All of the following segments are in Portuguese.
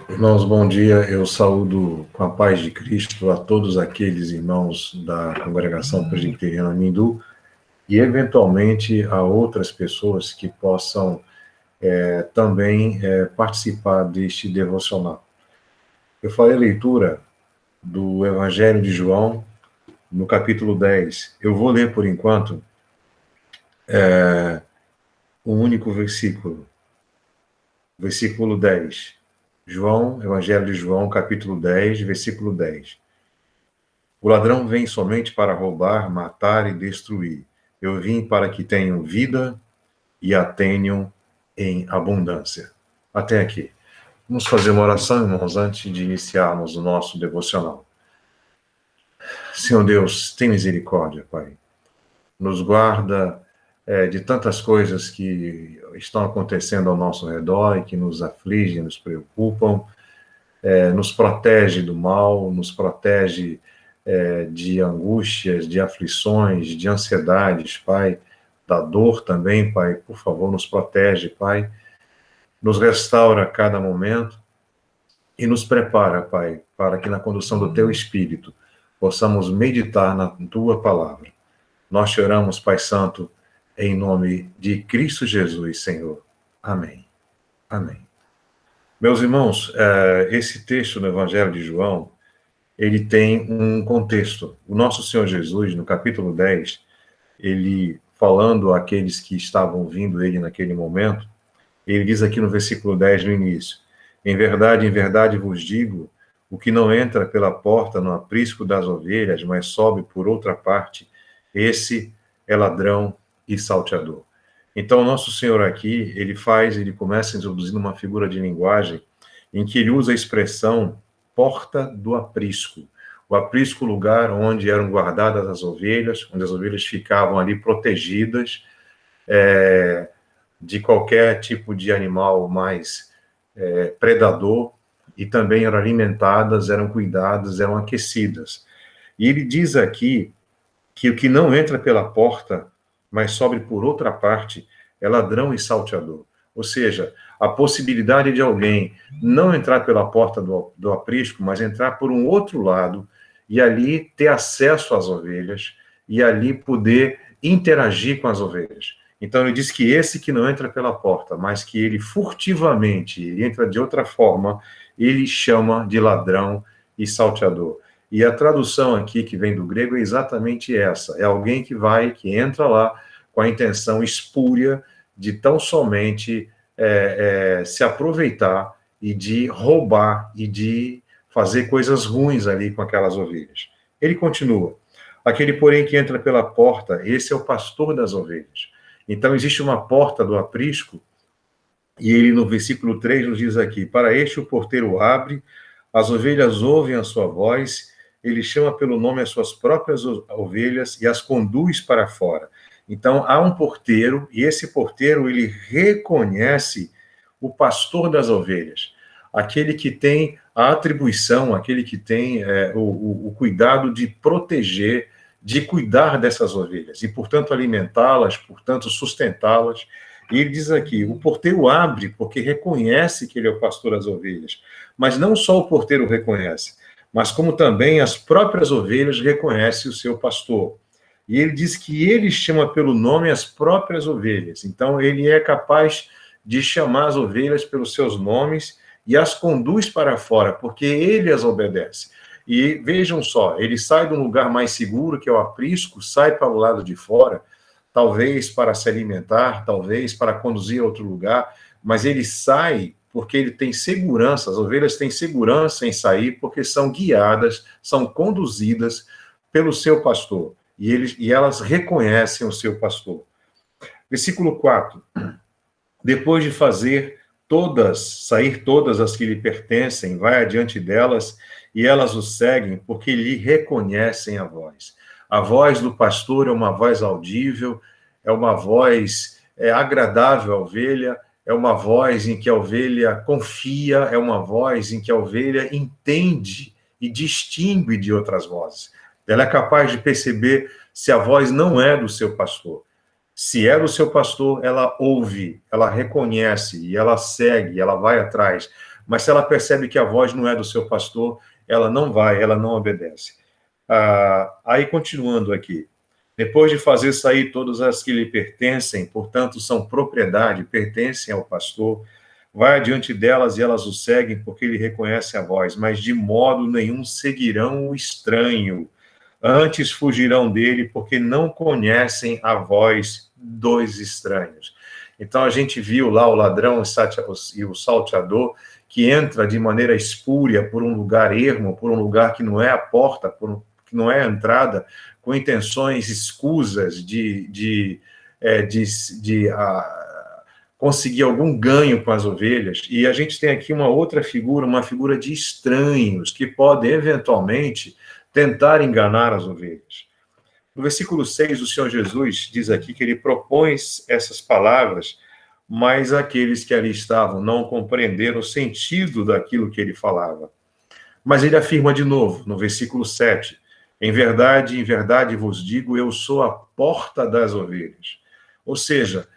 Irmãos, bom dia. Eu saúdo com a paz de Cristo a todos aqueles irmãos da Congregação Presbiteriana Mindu e, eventualmente, a outras pessoas que possam também participar deste devocional. Eu farei a leitura do Evangelho de João, no capítulo 10. Eu vou ler, por enquanto, um único versículo. Versículo 10. João, Evangelho de João, capítulo 10, versículo 10. O ladrão vem somente para roubar, matar e destruir. Eu vim para que tenham vida e a tenham em abundância. Até aqui. Vamos fazer uma oração, irmãos, antes de iniciarmos o nosso devocional. Senhor Deus, tem misericórdia, Pai. Nos guarda de tantas coisas que estão acontecendo ao nosso redor e que nos afligem, nos preocupam, nos protege do mal, nos protege de angústias, de aflições, de ansiedades, Pai, da dor também, Pai, por favor, nos protege, Pai, nos restaura a cada momento e nos prepara, Pai, para que na condução do Teu Espírito possamos meditar na Tua Palavra. Nós te oramos, Pai Santo, em nome de Cristo Jesus, Senhor. Amém. Amém. Meus irmãos, esse texto no Evangelho de João, ele tem um contexto. O nosso Senhor Jesus, no capítulo 10, ele, falando àqueles que estavam ouvindo ele naquele momento, ele diz aqui no versículo 10, no início, em verdade vos digo, o que não entra pela porta no aprisco das ovelhas, mas sobe por outra parte, esse é ladrão e salteador. Então, o nosso Senhor aqui, ele começa introduzindo uma figura de linguagem em que ele usa a expressão porta do aprisco. O aprisco, lugar onde eram guardadas as ovelhas, onde as ovelhas ficavam ali protegidas de qualquer tipo de animal mais predador, e também eram alimentadas, eram cuidadas, eram aquecidas. E ele diz aqui que o que não entra pela porta, mas sobe por outra parte, é ladrão e salteador. Ou seja, a possibilidade de alguém não entrar pela porta do aprisco, mas entrar por um outro lado e ali ter acesso às ovelhas e ali poder interagir com as ovelhas. Então, ele diz que esse que não entra pela porta, mas que ele furtivamente, ele entra de outra forma, ele chama de ladrão e salteador. E a tradução aqui, que vem do grego, é exatamente essa. É alguém que entra lá com a intenção espúria de tão somente se aproveitar e de roubar e de fazer coisas ruins ali com aquelas ovelhas. Ele continua. Aquele, porém, que entra pela porta, esse é o pastor das ovelhas. Então, existe uma porta do aprisco, e ele, no versículo 3, nos diz aqui, para este o porteiro abre, as ovelhas ouvem a sua voz, ele chama pelo nome as suas próprias ovelhas e as conduz para fora. Então, há um porteiro, e esse porteiro, ele reconhece o pastor das ovelhas, aquele que tem a atribuição, aquele que tem o cuidado de proteger, de cuidar dessas ovelhas, e, portanto, alimentá-las, portanto, sustentá-las. E ele diz aqui, o porteiro abre porque reconhece que ele é o pastor das ovelhas. Mas não só o porteiro reconhece, mas como também as próprias ovelhas reconhecem o seu pastor. E ele diz que ele chama pelo nome as próprias ovelhas. Então, ele é capaz de chamar as ovelhas pelos seus nomes e as conduz para fora, porque ele as obedece. E vejam só, ele sai de um lugar mais seguro, que é o aprisco, sai para o lado de fora, talvez para se alimentar, talvez para conduzir a outro lugar, mas ele sai porque ele tem segurança, as ovelhas têm segurança em sair, porque são guiadas, são conduzidas pelo seu pastor, e elas reconhecem o seu pastor. Versículo 4. Depois de sair todas as que lhe pertencem, vai adiante delas, e elas o seguem, porque lhe reconhecem a voz. A voz do pastor é uma voz audível, é uma voz agradável à ovelha, é uma voz em que a ovelha confia, é uma voz em que a ovelha entende e distingue de outras vozes. Ela é capaz de perceber se a voz não é do seu pastor. Se é do seu pastor, ela ouve, ela reconhece, e ela segue, ela vai atrás. Mas se ela percebe que a voz não é do seu pastor, ela não vai, ela não obedece. Aí, continuando aqui. Depois de fazer sair todas as que lhe pertencem, portanto, são propriedade, pertencem ao pastor, vai adiante delas e elas o seguem, porque ele reconhece a voz, mas de modo nenhum seguirão o estranho. Antes fugirão dele, porque não conhecem a voz dos estranhos. Então, a gente viu lá o ladrão e o salteador, que entra de maneira espúria por um lugar ermo, por um lugar que não é a porta, que não é a entrada, com intenções escusas de conseguir algum ganho com as ovelhas. E a gente tem aqui uma outra figura, uma figura de estranhos, que podem, eventualmente, tentar enganar as ovelhas. No versículo 6, o Senhor Jesus diz aqui que ele propõe essas palavras, mas aqueles que ali estavam não compreenderam o sentido daquilo que ele falava. Mas ele afirma de novo, no versículo 7, em verdade vos digo, eu sou a porta das ovelhas. Ou seja,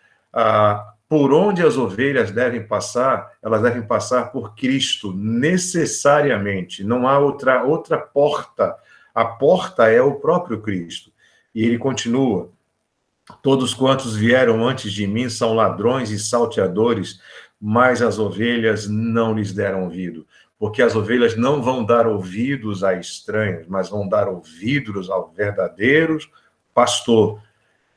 por onde as ovelhas devem passar, elas devem passar por Cristo, necessariamente. Não há outra porta. A porta é o próprio Cristo. E ele continua, todos quantos vieram antes de mim são ladrões e salteadores, mas as ovelhas não lhes deram ouvido. Porque as ovelhas não vão dar ouvidos a estranhos, mas vão dar ouvidos ao verdadeiro pastor.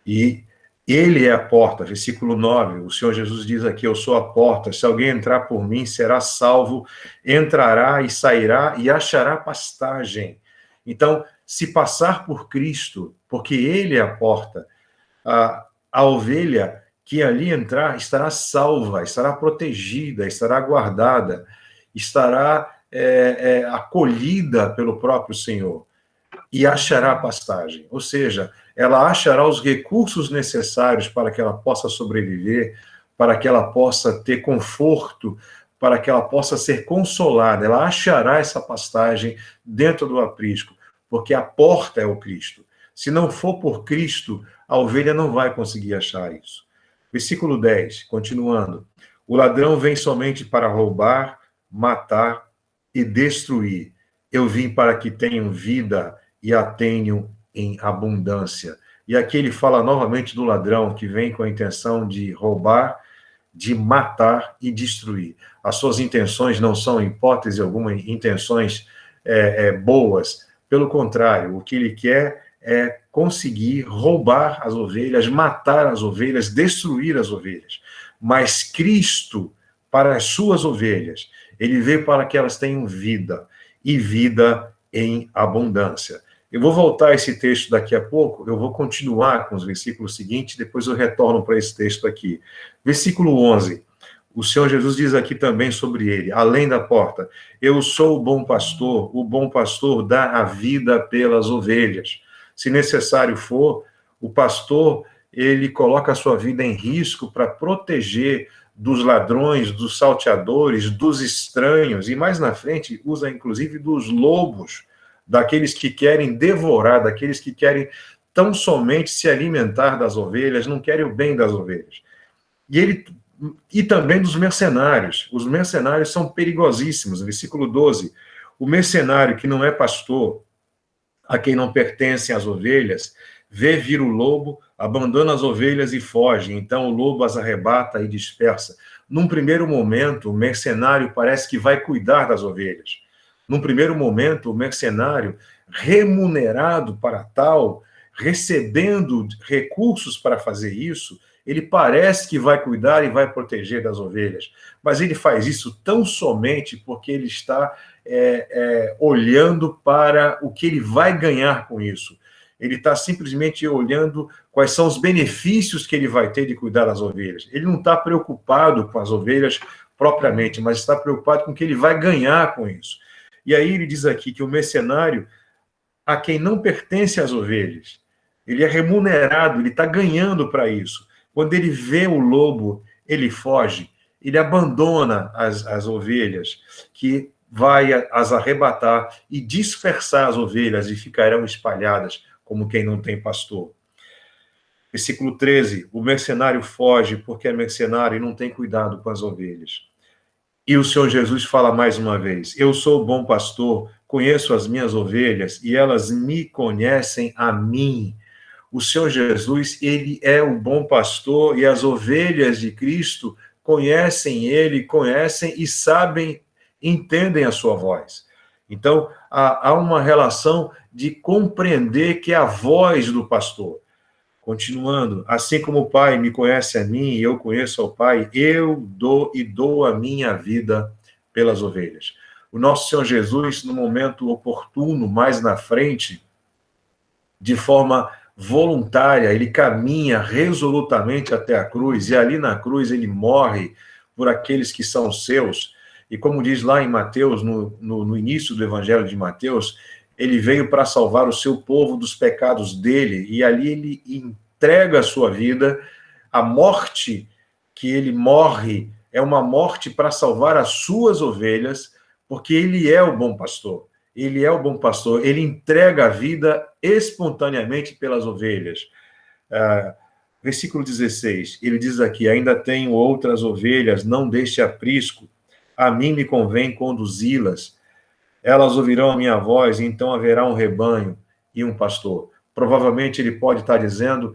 E ele é a porta, versículo 9, o Senhor Jesus diz aqui, eu sou a porta, se alguém entrar por mim, será salvo, entrará e sairá e achará pastagem. Então, se passar por Cristo, porque ele é a porta, a ovelha que ali entrar estará salva, estará protegida, estará guardada, estará acolhida pelo próprio Senhor e achará pastagem. Ou seja, ela achará os recursos necessários para que ela possa sobreviver, para que ela possa ter conforto, para que ela possa ser consolada. Ela achará essa pastagem dentro do aprisco, porque a porta é o Cristo. Se não for por Cristo, a ovelha não vai conseguir achar isso. Versículo 10, continuando. O ladrão vem somente para roubar, matar e destruir. Eu vim para que tenham vida e a tenham em abundância. E aqui ele fala novamente do ladrão, que vem com a intenção de roubar, de matar e destruir. As suas intenções não são, em hipótese alguma, intenções boas. Pelo contrário, o que ele quer é conseguir roubar as ovelhas, matar as ovelhas, destruir as ovelhas. Mas Cristo, para as suas ovelhas, ele veio para que elas tenham vida, e vida em abundância. Eu vou voltar a esse texto daqui a pouco, eu vou continuar com os versículos seguintes, depois eu retorno para esse texto aqui. Versículo 11, o Senhor Jesus diz aqui também sobre ele, além da porta, eu sou o bom pastor dá a vida pelas ovelhas. Se necessário for, o pastor, ele coloca a sua vida em risco para proteger dos ladrões, dos salteadores, dos estranhos, e mais na frente usa inclusive dos lobos, daqueles que querem devorar, daqueles que querem tão somente se alimentar das ovelhas, não querem o bem das ovelhas. E também dos mercenários. Os mercenários são perigosíssimos. Versículo 12. O mercenário que não é pastor, a quem não pertencem as ovelhas, vê vir o lobo, abandona as ovelhas e foge. Então o lobo as arrebata e dispersa. Num primeiro momento, o mercenário parece que vai cuidar das ovelhas. Num primeiro momento, o mercenário, remunerado para tal, recebendo recursos para fazer isso, ele parece que vai cuidar e vai proteger das ovelhas. Mas ele faz isso tão somente porque ele está olhando para o que ele vai ganhar com isso. Ele está simplesmente olhando quais são os benefícios que ele vai ter de cuidar das ovelhas. Ele não está preocupado com as ovelhas propriamente, mas está preocupado com o que ele vai ganhar com isso. E aí ele diz aqui que o mercenário, a quem não pertence as ovelhas, ele é remunerado, ele está ganhando para isso. Quando ele vê o lobo, ele foge, ele abandona as ovelhas, que vai as arrebatar e dispersar as ovelhas e ficarão espalhadas como quem não tem pastor. Versículo 13, o mercenário foge porque é mercenário e não tem cuidado com as ovelhas. E o Senhor Jesus fala mais uma vez, eu sou o bom pastor, conheço as minhas ovelhas e elas me conhecem a mim. O Senhor Jesus, ele é o bom pastor e as ovelhas de Cristo conhecem ele, conhecem e sabem, entendem a sua voz. Então, há uma relação de compreender que é a voz do pastor. Continuando, assim como o Pai me conhece a mim e eu conheço ao Pai, eu dou a minha vida pelas ovelhas. O nosso Senhor Jesus, no momento oportuno, mais na frente, de forma voluntária, ele caminha resolutamente até a cruz, e ali na cruz ele morre por aqueles que são seus. E como diz lá em Mateus, no início do Evangelho de Mateus, ele veio para salvar o seu povo dos pecados dele, e ali ele entrega a sua vida. A morte que ele morre é uma morte para salvar as suas ovelhas, porque ele é o bom pastor. Ele é o bom pastor, ele entrega a vida espontaneamente pelas ovelhas. Versículo 16, ele diz aqui, ainda tenho outras ovelhas, não deixe aprisco, a mim me convém conduzi-las. Elas ouvirão a minha voz, e então haverá um rebanho e um pastor. Provavelmente ele pode estar dizendo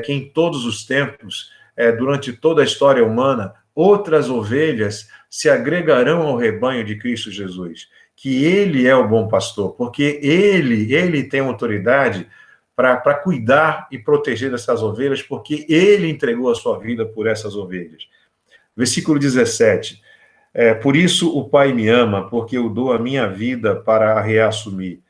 que em todos os tempos, durante toda a história humana, outras ovelhas se agregarão ao rebanho de Cristo Jesus, que ele é o bom pastor, porque ele tem autoridade para cuidar e proteger dessas ovelhas, porque ele entregou a sua vida por essas ovelhas. Versículo 17, por isso o Pai me ama, porque eu dou a minha vida para a reassumir.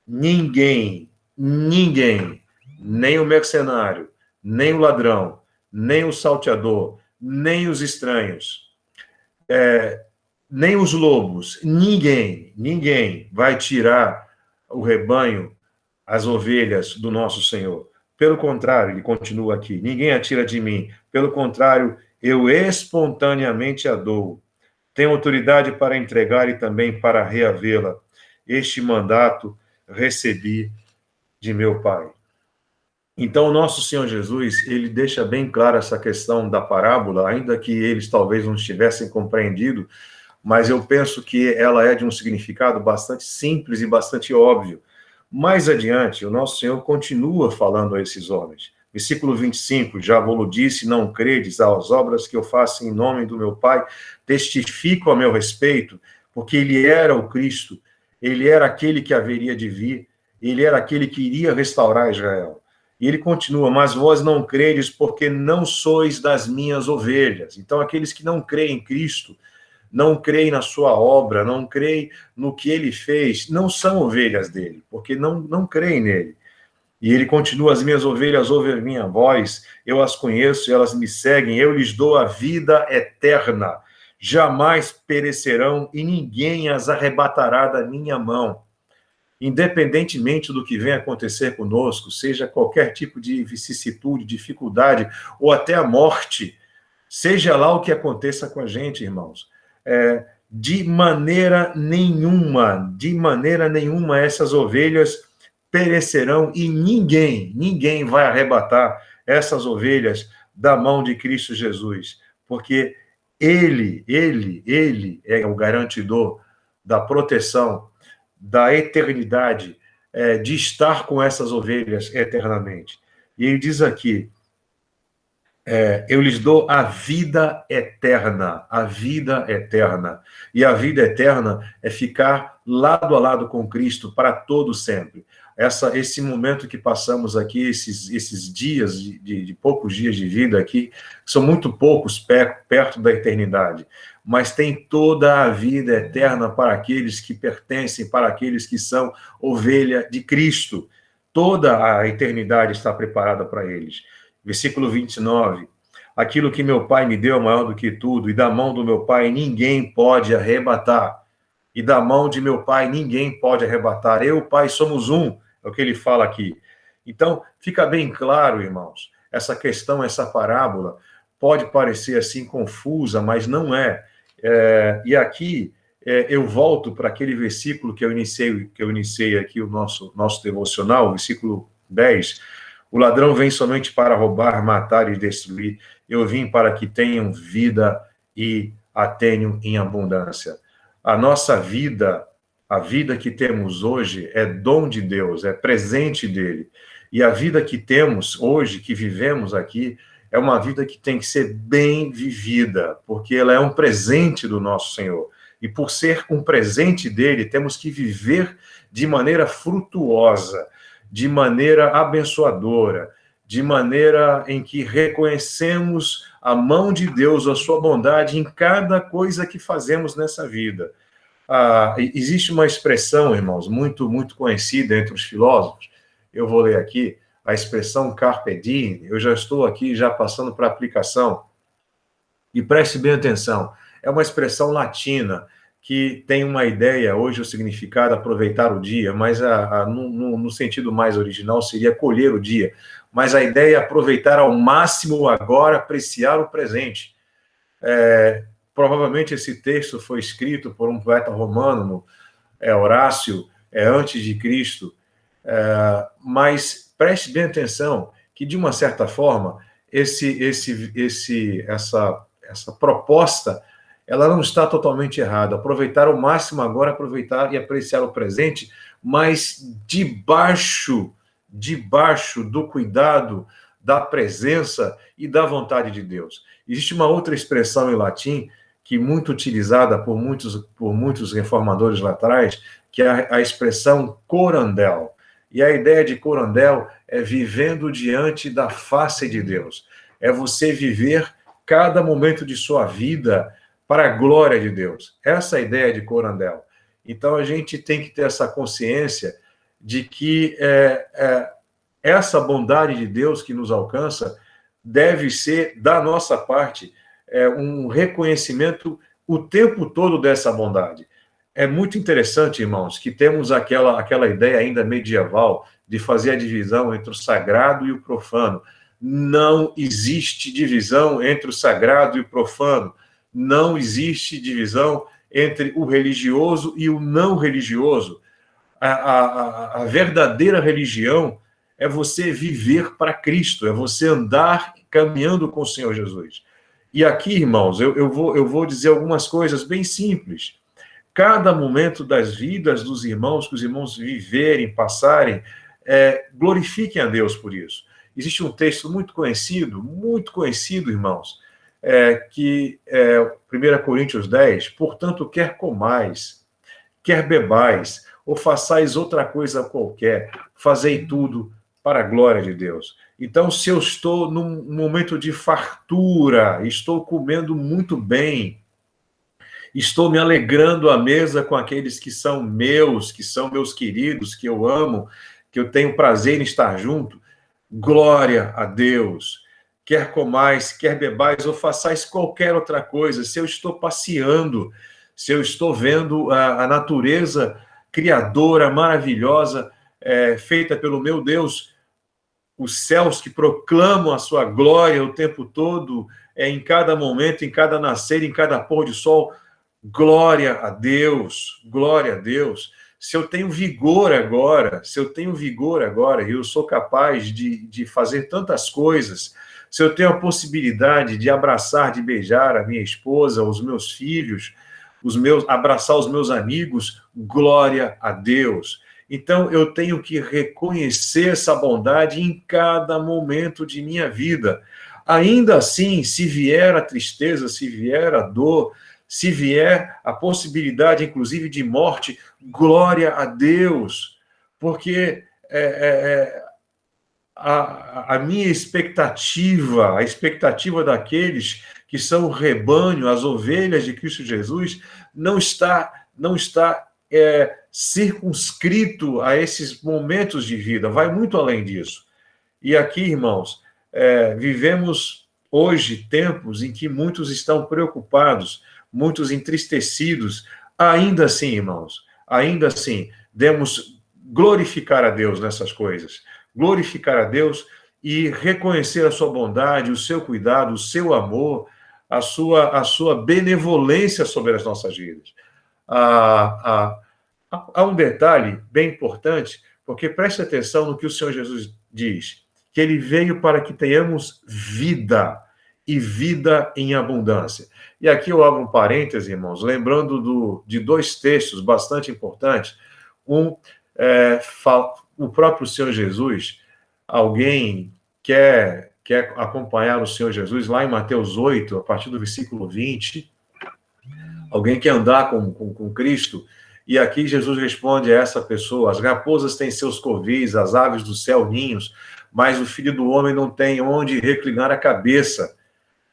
Ninguém, nem o mercenário, nem o ladrão, nem o salteador, nem os estranhos, nem os lobos, ninguém vai tirar o rebanho, as ovelhas do nosso Senhor. Pelo contrário, ele continua aqui, ninguém a tira de mim. Pelo contrário, eu espontaneamente a dou. Tenho autoridade para entregar e também para reavê-la. Este mandato recebi de meu Pai. Então, o nosso Senhor Jesus, ele deixa bem clara essa questão da parábola, ainda que eles talvez não tivessem compreendido, mas eu penso que ela é de um significado bastante simples e bastante óbvio. Mais adiante, o nosso Senhor continua falando a esses homens. Versículo 25, já vos disse, não credes às obras que eu faço em nome do meu Pai, testifico a meu respeito, porque ele era o Cristo, ele era aquele que haveria de vir, ele era aquele que iria restaurar Israel. E ele continua, mas vós não credes porque não sois das minhas ovelhas. Então, aqueles que não creem em Cristo, não creem na sua obra, não creem no que ele fez, não são ovelhas dele, porque não creem nele. E ele continua, as minhas ovelhas ouvem a minha voz, eu as conheço, elas me seguem, eu lhes dou a vida eterna, jamais perecerão e ninguém as arrebatará da minha mão. Independentemente do que venha acontecer conosco, seja qualquer tipo de vicissitude, dificuldade, ou até a morte, seja lá o que aconteça com a gente, irmãos, de maneira nenhuma, essas ovelhas perecerão e ninguém vai arrebatar essas ovelhas da mão de Cristo Jesus, porque ele é o garantidor da proteção, da eternidade, de estar com essas ovelhas eternamente. E ele diz aqui, eu lhes dou a vida eterna, a vida eterna. E a vida eterna é ficar lado a lado com Cristo para todo sempre. Esse momento que passamos aqui, esses dias, de poucos dias de vida aqui, são muito poucos perto da eternidade, mas tem toda a vida eterna para aqueles que pertencem, para aqueles que são ovelha de Cristo. Toda a eternidade está preparada para eles. Versículo 29, aquilo que meu Pai me deu é maior do que tudo, e da mão do meu Pai ninguém pode arrebatar. E da mão de meu Pai ninguém pode arrebatar. Eu e o Pai somos um, é o que ele fala aqui. Então, fica bem claro, irmãos, essa questão, essa parábola, pode parecer assim confusa, mas não é. E aqui, eu volto para aquele versículo que eu iniciei aqui o nosso devocional, versículo 10, O ladrão vem somente para roubar, matar e destruir. Eu vim para que tenham vida e a tenham em abundância. A nossa vida, a vida que temos hoje, é dom de Deus, é presente dele. E a vida que temos hoje, que vivemos aqui, é uma vida que tem que ser bem vivida, porque ela é um presente do nosso Senhor. E por ser um presente dele, temos que viver de maneira frutuosa, de maneira abençoadora, de maneira em que reconhecemos a mão de Deus, a sua bondade em cada coisa que fazemos nessa vida. Existe uma expressão, irmãos, muito conhecida entre os filósofos. Eu vou ler aqui a expressão carpe diem. Eu já estou aqui já passando para a aplicação. E preste bem atenção. É uma expressão latina que tem uma ideia, hoje o significado aproveitar o dia, mas no sentido mais original seria colher o dia. Mas a ideia é aproveitar ao máximo o agora, apreciar o presente. Provavelmente esse texto foi escrito por um poeta romano, Horácio, antes de Cristo, mas preste bem atenção que, de uma certa forma, essa proposta, ela não está totalmente errada. Aproveitar ao máximo agora, aproveitar e apreciar o presente, mas debaixo do cuidado, da presença e da vontade de Deus. Existe uma outra expressão em latim, que muito utilizada por muitos reformadores lá atrás, que é a expressão corandel. E a ideia de corandel é vivendo diante da face de Deus. É você viver cada momento de sua vida para a glória de Deus. Essa é a ideia de corandel. Então, a gente tem que ter essa consciência de que essa bondade de Deus que nos alcança deve ser, da nossa parte, um reconhecimento o tempo todo dessa bondade. É muito interessante, irmãos, que temos aquela ideia ainda medieval de fazer a divisão entre o sagrado e o profano. Não existe divisão entre o sagrado e o profano. Não existe divisão entre o religioso e o não religioso. A verdadeira religião é você viver para Cristo, é você andar caminhando com o Senhor Jesus. E aqui, irmãos, eu vou dizer algumas coisas bem simples. Cada momento das vidas dos irmãos, que os irmãos viverem, passarem, glorifiquem a Deus por isso. Existe um texto muito conhecido, irmãos, que é 1 Coríntios 10, portanto, quer comais, quer bebais, ou façais outra coisa qualquer, fazei tudo para a glória de Deus. Então, se eu estou num momento de fartura, estou comendo muito bem, estou me alegrando à mesa com aqueles que são meus queridos, que eu amo, que eu tenho prazer em estar junto, glória a Deus. Quer comais, quer bebais, ou façais qualquer outra coisa, se eu estou passeando, se eu estou vendo a natureza criadora, maravilhosa, feita pelo meu Deus, os céus que proclamam a sua glória o tempo todo, em cada momento, em cada nascer, em cada pôr de sol, glória a Deus, glória a Deus. Se eu tenho vigor agora, e eu sou capaz de fazer tantas coisas, se eu tenho a possibilidade de abraçar, de beijar a minha esposa, os meus filhos, abraçar os meus amigos, glória a Deus. Então, eu tenho que reconhecer essa bondade em cada momento de minha vida. Ainda assim, se vier a tristeza, se vier a dor, se vier a possibilidade, inclusive, de morte, glória a Deus, porque a minha expectativa, a expectativa daqueles que são o rebanho, as ovelhas de Cristo Jesus, não está circunscrito a esses momentos de vida, vai muito além disso. E aqui, irmãos, vivemos hoje tempos em que muitos estão preocupados, muitos entristecidos. Ainda assim, irmãos, ainda assim, devemos glorificar a Deus nessas coisas, glorificar a Deus e reconhecer a sua bondade, o seu cuidado, o seu amor, a sua benevolência sobre as nossas vidas. Há um detalhe bem importante, porque preste atenção no que o Senhor Jesus diz, que ele veio para que tenhamos vida, e vida em abundância. E aqui eu abro um parêntese, irmãos, lembrando de dois textos bastante importantes. O próprio Senhor Jesus, alguém quer acompanhar o Senhor Jesus, lá em Mateus 8, a partir do versículo 20, alguém quer andar com Cristo, e aqui Jesus responde a essa pessoa: as raposas têm seus covis, as aves do céu ninhos, mas o Filho do Homem não tem onde reclinar a cabeça.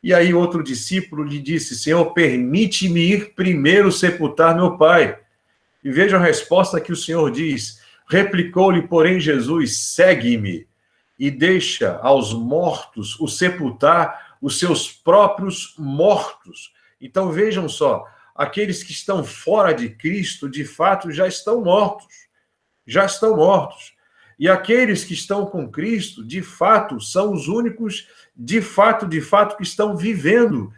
E aí outro discípulo lhe disse: Senhor, permite-me ir primeiro sepultar meu pai. E veja a resposta que o Senhor diz. Replicou-lhe, porém, Jesus: segue-me e deixa aos mortos o sepultar os seus próprios mortos. Então vejam só, aqueles que estão fora de Cristo, de fato, já estão mortos. Já estão mortos. E aqueles que estão com Cristo, de fato, são os únicos, de fato, que estão vivendo.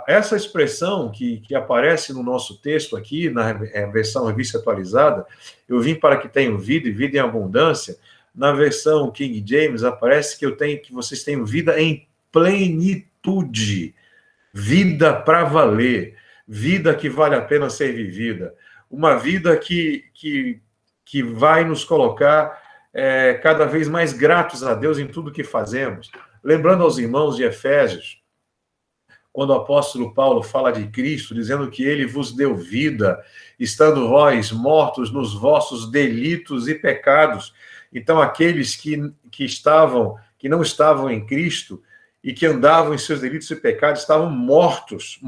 Essa expressão que aparece no nosso texto aqui, na versão revista atualizada, eu vim para que tenham vida e vida em abundância. Na versão King James aparece que vocês tenham vida em plenitude, vida para valer, vida que vale a pena ser vivida, uma vida que vai nos colocar cada vez mais gratos a Deus em tudo que fazemos. Lembrando aos irmãos de Efésios, quando o apóstolo Paulo fala de Cristo, dizendo que ele vos deu vida, estando vós mortos nos vossos delitos e pecados. Então, aqueles que não estavam em Cristo e que andavam em seus delitos e pecados estavam mortos.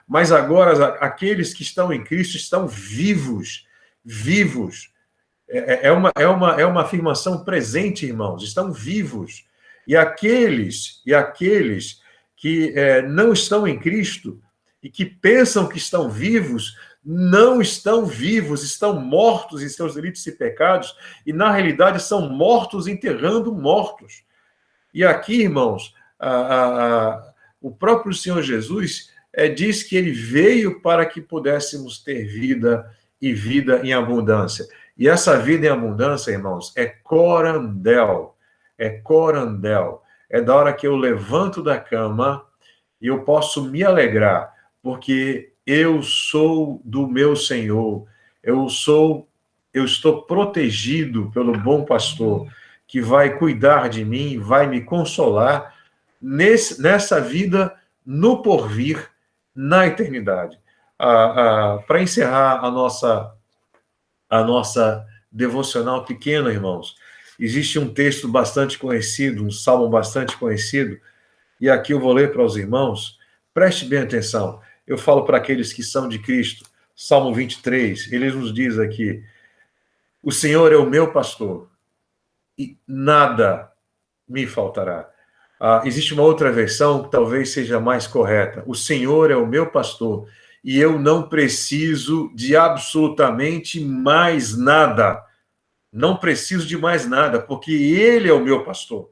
Mas agora, aqueles que estão em Cristo estão vivos. É uma afirmação presente, irmãos, estão vivos. E aqueles que não estão em Cristo e que pensam que estão vivos, não estão vivos, estão mortos em seus delitos e pecados, e na realidade são mortos enterrando mortos. E aqui, irmãos, o próprio Senhor Jesus diz que ele veio para que pudéssemos ter vida e vida em abundância. E essa vida em abundância, irmãos, é corandel. É da hora que eu levanto da cama e eu posso me alegrar, porque eu sou do meu Senhor, eu estou protegido pelo bom pastor, que vai cuidar de mim, vai me consolar nessa vida, no porvir, na eternidade. Para encerrar a nossa devocional pequena, irmãos, existe um texto bastante conhecido, um salmo bastante conhecido, e aqui eu vou ler para os irmãos. Preste bem atenção. Eu falo para aqueles que são de Cristo. Salmo 23, ele nos diz aqui: o Senhor é o meu pastor, e nada me faltará. Existe uma outra versão que talvez seja mais correta. O Senhor é o meu pastor, e eu não preciso de absolutamente mais nada. Não preciso de mais nada, porque Ele é o meu pastor.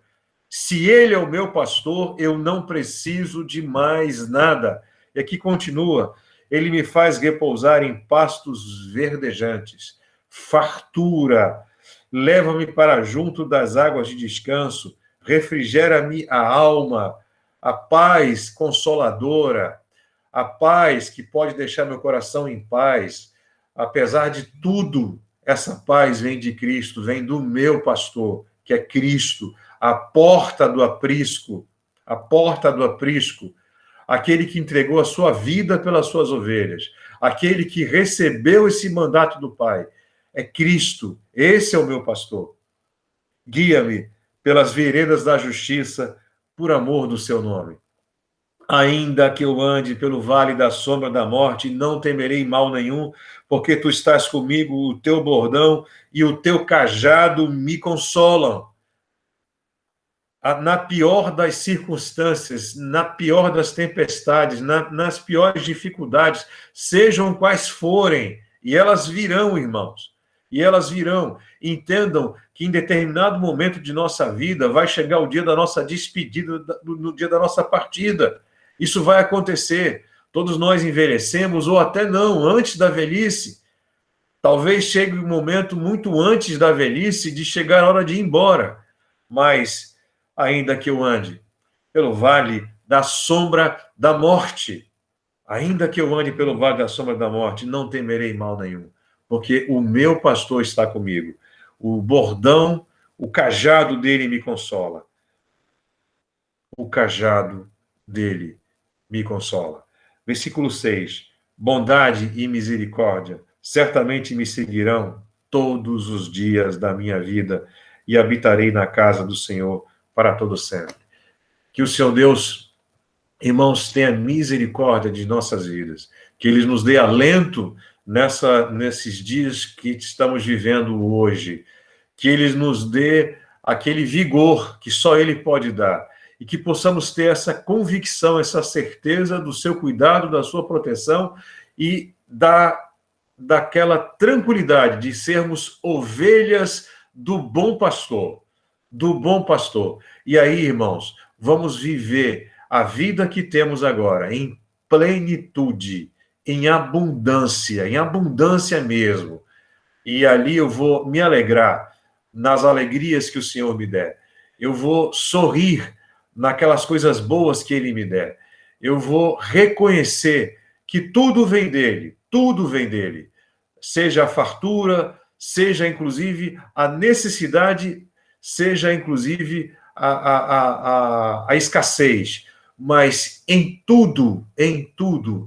Se Ele é o meu pastor, eu não preciso de mais nada. E aqui continua: Ele me faz repousar em pastos verdejantes, fartura, leva-me para junto das águas de descanso, refrigera-me a alma, a paz consoladora, a paz que pode deixar meu coração em paz. Apesar de tudo, essa paz vem de Cristo, vem do meu pastor, que é Cristo, a porta do aprisco, aquele que entregou a sua vida pelas suas ovelhas, aquele que recebeu esse mandato do Pai. É Cristo, esse é o meu pastor. Guia-me pelas veredas da justiça, por amor do seu nome. Ainda que eu ande pelo vale da sombra da morte, não temerei mal nenhum, porque tu estás comigo, o teu bordão e o teu cajado me consolam. Na pior das circunstâncias, na pior das tempestades, nas piores dificuldades, sejam quais forem, e elas virão, irmãos, e elas virão. Entendam que em determinado momento de nossa vida vai chegar o dia da nossa despedida, no dia da nossa partida. Isso vai acontecer. Todos nós envelhecemos, ou até não, antes da velhice. Talvez chegue um momento muito antes da velhice de chegar a hora de ir embora, mas ainda que eu ande pelo vale da sombra da morte, ainda que eu ande pelo vale da sombra da morte, não temerei mal nenhum, porque o meu pastor está comigo. O bordão, o cajado dele me consola. O cajado dele me consola. Versículo 6. Bondade e misericórdia certamente me seguirão todos os dias da minha vida e habitarei na casa do Senhor para todo sempre. Que o Senhor Deus, irmãos, tenha misericórdia de nossas vidas, que Ele nos dê alento nesses dias que estamos vivendo hoje, que Ele nos dê aquele vigor que só Ele pode dar, e que possamos ter essa convicção, essa certeza do seu cuidado, da sua proteção e daquela tranquilidade de sermos ovelhas do bom pastor, do bom pastor. E aí, irmãos, vamos viver a vida que temos agora em plenitude, em abundância mesmo. E ali eu vou me alegrar nas alegrias que o Senhor me der. Eu vou sorrir naquelas coisas boas que Ele me der. Eu vou reconhecer que tudo vem dele. Seja a fartura, seja inclusive a necessidade, seja inclusive a escassez. Mas em tudo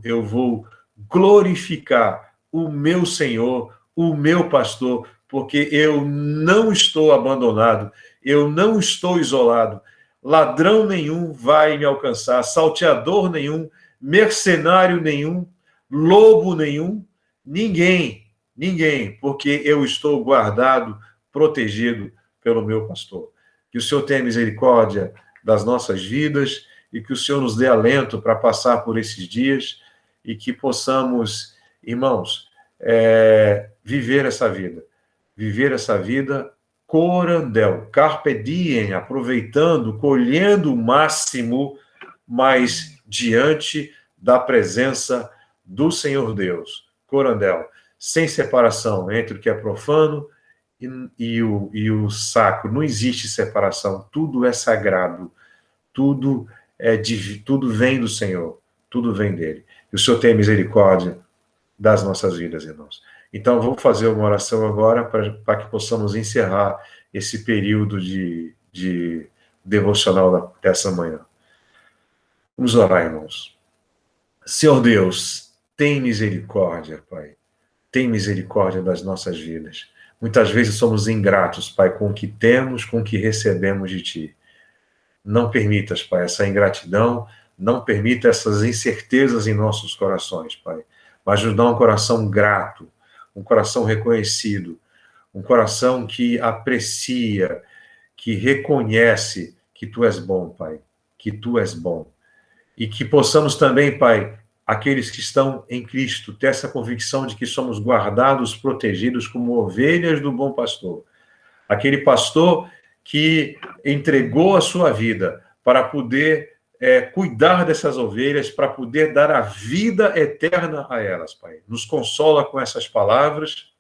eu vou glorificar o meu Senhor, o meu pastor, porque eu não estou abandonado, eu não estou isolado, ladrão nenhum vai me alcançar, salteador nenhum, mercenário nenhum, lobo nenhum, ninguém, porque eu estou guardado, protegido pelo meu pastor. Que o Senhor tenha misericórdia das nossas vidas e que o Senhor nos dê alento para passar por esses dias e que possamos, irmãos, viver essa vida corandel, carpe diem, aproveitando, colhendo o máximo, mas diante da presença do Senhor Deus, corandel, sem separação entre o que é profano e o sacro. Não existe separação, tudo é sagrado, tudo vem do Senhor, tudo vem dele. E o Senhor tem misericórdia das nossas vidas, irmãos. Então, vou fazer uma oração agora para que possamos encerrar esse período de devocional dessa manhã. Vamos orar, irmãos. Senhor Deus, tem misericórdia, Pai. Tem misericórdia das nossas vidas. Muitas vezes somos ingratos, Pai, com o que temos, com o que recebemos de Ti. Não permitas, Pai, essa ingratidão, não permita essas incertezas em nossos corações, Pai. Mas nos dá um coração grato, um coração reconhecido, um coração que aprecia, que reconhece que Tu és bom, Pai, que Tu és bom. E que possamos também, Pai, aqueles que estão em Cristo, ter essa convicção de que somos guardados, protegidos como ovelhas do bom pastor. Aquele pastor que entregou a sua vida para poder cuidar dessas ovelhas, para poder dar a vida eterna a elas, Pai. Nos consola com essas palavras,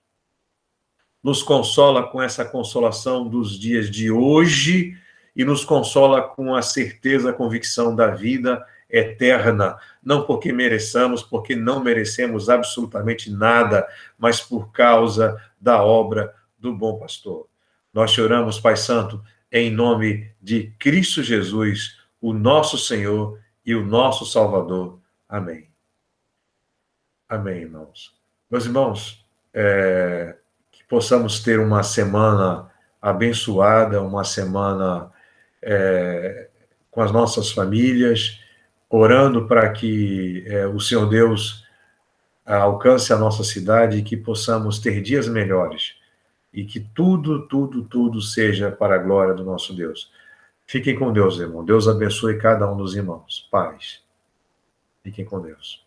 nos consola com essa consolação dos dias de hoje e nos consola com a certeza, a convicção da vida eterna, não porque mereçamos, porque não merecemos absolutamente nada, mas por causa da obra do bom pastor. Nós te oramos, Pai Santo, em nome de Cristo Jesus, o nosso Senhor e o nosso Salvador. Amém. Amém, irmãos. Meus irmãos, que possamos ter uma semana abençoada, uma semana com as nossas famílias, orando para que o Senhor Deus alcance a nossa cidade e que possamos ter dias melhores e que tudo seja para a glória do nosso Deus. Fiquem com Deus, irmão. Deus abençoe cada um dos irmãos. Paz. Fiquem com Deus.